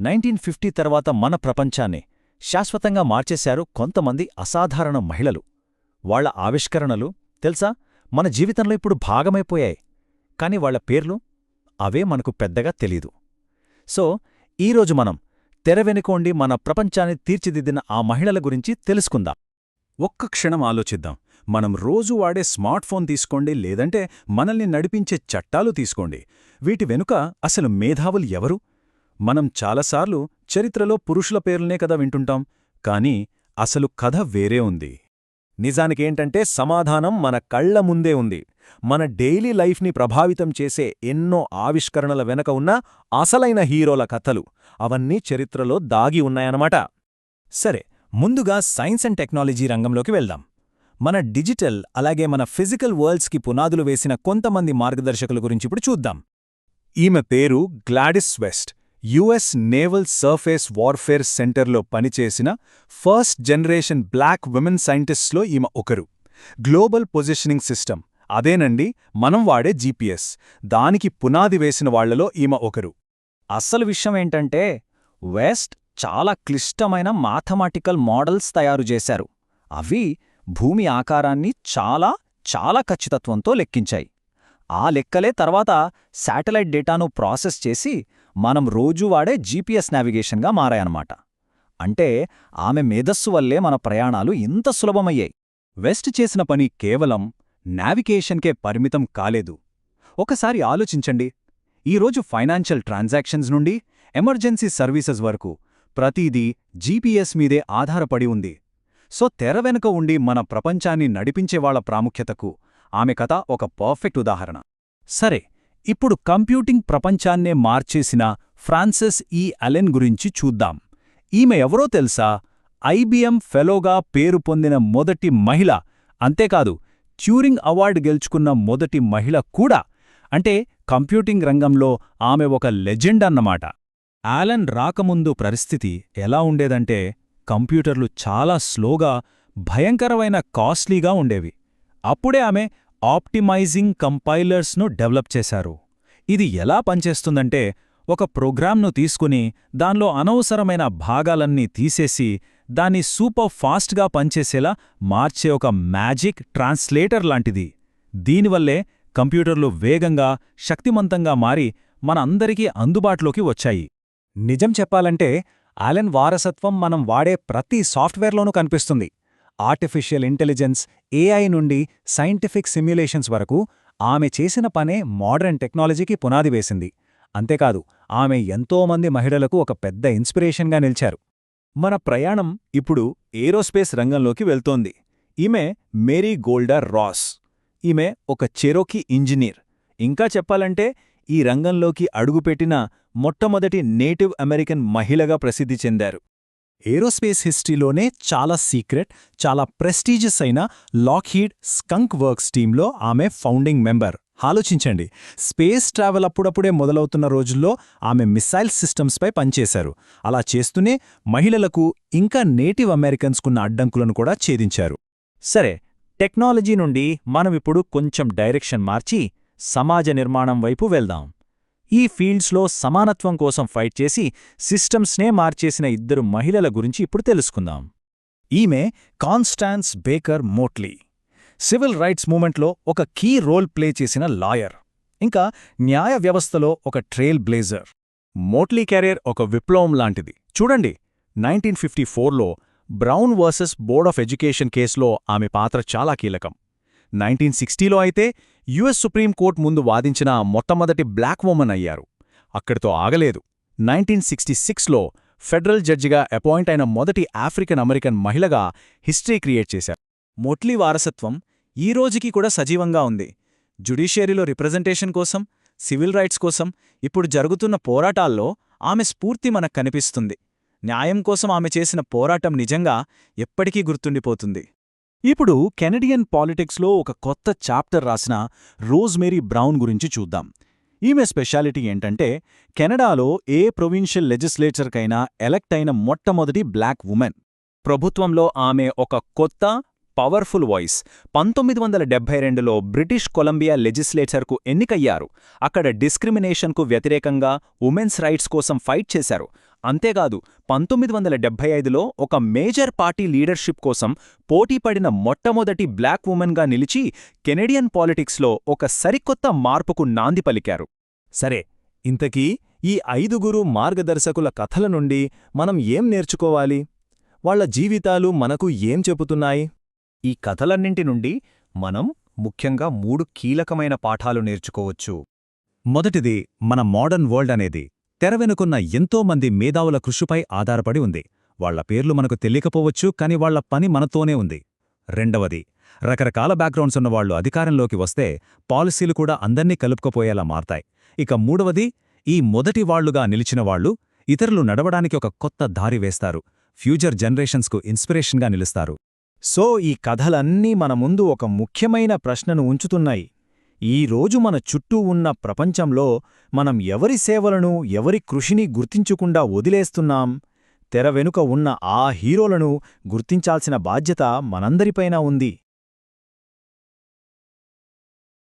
1950 తర్వాత మన ప్రపంచాన్ని శాశ్వతంగా మార్చేశారు కొంతమంది అసాధారణ మహిళలు. వాళ్ల ఆవిష్కరణలు తెలుసా మన జీవితంలో ఇప్పుడు భాగమైపోయాయి. కాని వాళ్ల పేర్లు అవే మనకు పెద్దగా తెలీదు. సో ఈరోజు మనం తెరవెనుకోండి మన ప్రపంచాన్ని తీర్చిదిద్దిన ఆ మహిళల గురించి తెలుసుకుందాం. ఒక్క క్షణం ఆలోచిద్దాం. మనం రోజూ వాడే స్మార్ట్ ఫోన్ తీసుకోండి, లేదంటే మనల్ని నడిపించే చట్టాలు తీసుకోండి. వీటి వెనుక అసలు మేధావులు ఎవరు? మనం చాలాసార్లు చరిత్రలో పురుషుల పేర్లనే కదా వింటుంటాం. కానీ అసలు కథ వేరే ఉంది. నిజానికేంటంటే సమాధానం మన కళ్ల ముందే ఉంది. మన డైలీ లైఫ్ని ప్రభావితం చేసే ఎన్నో ఆవిష్కరణల వెనక ఉన్న అసలైన హీరోల కథలు అవన్నీ చరిత్రలో దాగి ఉన్నాయన్నమాట. సరే, ముందుగా సైన్స్ అండ్ టెక్నాలజీ రంగంలోకి వెళ్దాం. మన డిజిటల్ అలాగే మన ఫిజికల్ వరల్డ్స్కి పునాదులు వేసిన కొంతమంది మార్గదర్శకుల గురించిప్పుడు చూద్దాం. ఈమె పేరు Gladys west. US naval surface warfare సెంటర్లో పనిచేసిన ఫస్ట్ జనరేషన్ బ్లాక్ విమెన్ సైంటిస్ట్స్లో ఈమె ఒకరు. గ్లోబల్ పొజిషనింగ్ సిస్టమ్, అదేనండి మనం వాడే జీపీఎస్, దానికి పునాది వేసిన వాళ్లలో ఈమె ఒకరు. అసలు విషయమేంటంటే వెస్ట్ చాలా క్లిష్టమైన మ్యాథమెటికల్ మోడల్స్ తయారుచేశారు. అవి భూమి ఆకారాన్ని చాలా చాలా ఖచ్చితత్వంతో లెక్కించాయి. ఆ లెక్కలే తర్వాత శాటిలైట్ డేటాను ప్రాసెస్ చేసి మనం రోజూ వాడే జీపీఎస్ నావిగేషన్గా మారాయన్నమాట. అంటే ఆమె మేధస్సు వల్లే మన ప్రయాణాలు ఇంత సులభమయ్యాయి. వెస్ట్ చేసిన పని కేవలం నావిగేషన్కే పరిమితం కాలేదు. ఒకసారి ఆలోచించండి, ఈరోజు ఫైనాన్షియల్ ట్రాన్సాక్షన్స్ నుండి ఎమర్జెన్సీ సర్వీసెస్ వరకు ప్రతిదీ జీపీఎస్ మీదే ఆధారపడి ఉంది. సో తెర వెనుక ఉండి మన ప్రపంచాన్ని నడిపించేవాళ్ల ప్రాముఖ్యతకు ఆమె కథ ఒక పర్ఫెక్ట్ ఉదాహరణ. సరే, ఇప్పుడు కంప్యూటింగ్ ప్రపంచాన్నే మార్చేసిన ఫ్రాన్సిస్ ఈ అలెన్ గురించి చూద్దాం. ఈమె ఎవరో తెలుసా? ఐబిఎం ఫెలోగా పేరు పొందిన మొదటి మహిళ. అంతేకాదు, ట్యూరింగ్ అవార్డు గెలుచుకున్న మొదటి మహిళ కూడా. అంటే కంప్యూటింగ్ రంగంలో ఆమె ఒక లెజెండ్ అన్నమాట. అలెన్ రాకముందు పరిస్థితి ఎలా ఉండేదంటే కంప్యూటర్లు చాలా స్లోగా, భయంకరమైన కాస్ట్లీగా ఉండేవి. అప్పుడే ఆమె ఆప్టిమైజింగ్ కంపైలర్స్ను డెవలప్ చేశారు. ఇది ఎలా పనిచేస్తుందంటే ఒక ప్రోగ్రామ్ను తీసుకుని దానిలో అనవసరమైన భాగాలన్నీ తీసేసి దాన్ని సూపర్ ఫాస్ట్గా పనిచేసేలా మార్చే ఒక మ్యాజిక్ ట్రాన్స్లేటర్ లాంటిది. దీనివల్లే కంప్యూటర్లు వేగంగా, శక్తిమంతంగా మారి మన అందరికీ అందుబాటులోకి వచ్చాయి. నిజం చెప్పాలంటే అలెన్ వారసత్వం మనం వాడే ప్రతి సాఫ్ట్వేర్లోనూ కనిపిస్తుంది. ఆర్టిఫిషియల్ ఇంటెలిజెన్స్, ఏఐ నుండి సైంటిఫిక్ సిమ్యులేషన్స్ వరకు ఆమె చేసిన పనే మోడర్న్ టెక్నాలజీకి పునాది వేసింది. అంతేకాదు, ఆమె ఎంతోమంది మహిళలకు ఒక పెద్ద ఇన్స్పిరేషన్గా నిలిచారు. మన ప్రయాణం ఇప్పుడు ఏరోస్పేస్ రంగంలోకి వెళ్తోంది. ఈమె మేరీ గోల్డర్ రాస్. ఈమె ఒక చెరోకీ ఇంజనీర్. ఇంకా చెప్పాలంటే ఈ రంగంలోకి అడుగుపెట్టిన మొట్టమొదటి నేటివ్ అమెరికన్ మహిళగా ప్రసిద్ధి చెందారు. ఏరోస్పేస్ హిస్టరీలోనే చాలా సీక్రెట్, చాలా ప్రెస్టీజియస్ అయిన లాక్హీడ్ స్కంక్ వర్క్స్ టీంలో ఆమె ఫౌండింగ్ మెంబర్. ఆలోచించండి, స్పేస్ ట్రావెల్ అప్పుడప్పుడే మొదలవుతున్న రోజుల్లో ఆమె మిసైల్ సిస్టమ్స్పై పనిచేశారు. అలా చేస్తూనే మహిళలకు, ఇంకా నేటివ్ అమెరికన్స్కున్న అడ్డంకులను కూడా ఛేదించారు. సరే, టెక్నాలజీ నుండి మనమిప్పుడు కొంచెం డైరెక్షన్ మార్చి సమాజ నిర్మాణం వైపు వెళ్దాం. ఈ ఫీల్డ్స్లో సమానత్వం కోసం ఫైట్ చేసి సిస్టమ్స్నే మార్చేసిన ఇద్దరు మహిళల గురించి ఇప్పుడు తెలుసుకుందాం. ఈమె Constance baker Motley. Civil rights మూమెంట్లో ఒక కీ రోల్ ప్లే చేసిన లాయర్, ఇంకా న్యాయ వ్యవస్థలో ఒక ట్రేల్ బ్లేజర్. మోట్లీ కెరీర్ ఒక విప్లవం లాంటిది. చూడండి, 1954లో Brown versus Board of Education కేసులో ఆమె పాత్ర చాలా కీలకం. 1960లో అయితే యుఎస్ సుప్రీంకోర్టు ముందు వాదించిన మొట్టమొదటి బ్లాక్ ఉమెన్ అయ్యారు. అక్కడితో ఆగలేదు. 1966లో ఫెడరల్ జడ్జిగా అపాయింట్ అయిన మొదటి ఆఫ్రికన్ అమెరికన్ మహిళగా హిస్టరీ క్రియేట్ చేశారు. మోట్లీ వారసత్వం ఈ రోజుకి కూడా సజీవంగా ఉంది. జ్యుడిషియరీలో రిప్రజెంటేషన్ కోసం, సివిల్ రైట్స్ కోసం ఇప్పుడు జరుగుతున్న పోరాటాల్లో ఆమె స్ఫూర్తి మనకు కనిపిస్తుంది. న్యాయం కోసం ఆమె చేసిన పోరాటం నిజంగా ఎప్పటికీ గుర్తుండిపోతుంది. ఇప్పుడు కెనడియన్ పాలిటిక్స్లో ఒక కొత్త చాప్టర్ రాసిన రోజ్మేరీ బ్రౌన్ గురించి చూద్దాం. ఈమె స్పెషాలిటీ ఏంటంటే కెనడాలో ఏ ప్రొవిన్షియల్ లెజిస్లేచర్కైనా ఎలెక్ట్ అయిన మొట్టమొదటి బ్లాక్ ఉమెన్. ప్రభుత్వంలో ఆమె ఒక కొత్త, పవర్ఫుల్ వాయిస్. 1972లో బ్రిటిష్ కొలంబియా లెజిస్లేచర్కు ఎన్నికయ్యారు. అక్కడ డిస్క్రిమినేషన్కు వ్యతిరేకంగా ఉమెన్స్ రైట్స్ కోసం ఫైట్ చేశారు. అంతేకాదు 1975లో ఒక మేజర్ పార్టీ లీడర్షిప్ కోసం పోటీపడిన మొట్టమొదటి బ్లాక్ ఉమెన్గా నిలిచి కెనడియన్ పాలిటిక్స్లో ఒక సరికొత్త మార్పుకు నాంది పలికారు. సరే, ఇంతకీ ఈ 5గురు మార్గదర్శకుల కథల నుండి మనం ఏం నేర్చుకోవాలి? వాళ్ల జీవితాలు మనకు ఏం చెబుతున్నాయి? ఈ కథలన్నింటి నుండి మనం ముఖ్యంగా 3 కీలకమైన పాఠాలు నేర్చుకోవచ్చు. మొదటిది, మన మోడర్న్ వరల్డ్ అనేది తెరవెనుకున్న ఎంతోమంది మేధావుల కృషిపై ఆధారపడి ఉంది. వాళ్ల పేర్లు మనకు తెలియకపోవచ్చు, కాని వాళ్ల పని మనతోనే ఉంది. రెండవది, రకరకాల బ్యాక్గ్రౌండ్స్ ఉన్నవాళ్లు అధికారంలోకి వస్తే పాలసీలు కూడా అందర్నీ కలుపుకుపోయేలా మారతాయి. ఇక మూడవది, ఈ మొదటి వాళ్లుగా నిలిచినవాళ్లు ఇతరులు నడవడానికి ఒక కొత్త దారి వేస్తారు, ఫ్యూచర్ జనరేషన్స్కు ఇన్స్పిరేషన్గా నిలుస్తారు. సో ఈ కథలన్నీ మన ముందు ఒక ముఖ్యమైన ప్రశ్నను ఉంచుతున్నాయి. ఈరోజు మన చుట్టూ ఉన్న ప్రపంచంలో మనం ఎవరి సేవలను, ఎవరి కృషిని గుర్తించకుండా వదిలేస్తున్నాం? తెర వెనుక ఉన్న ఆ హీరోలను గుర్తించాల్సిన బాధ్యత మనందరిపైనా ఉంది.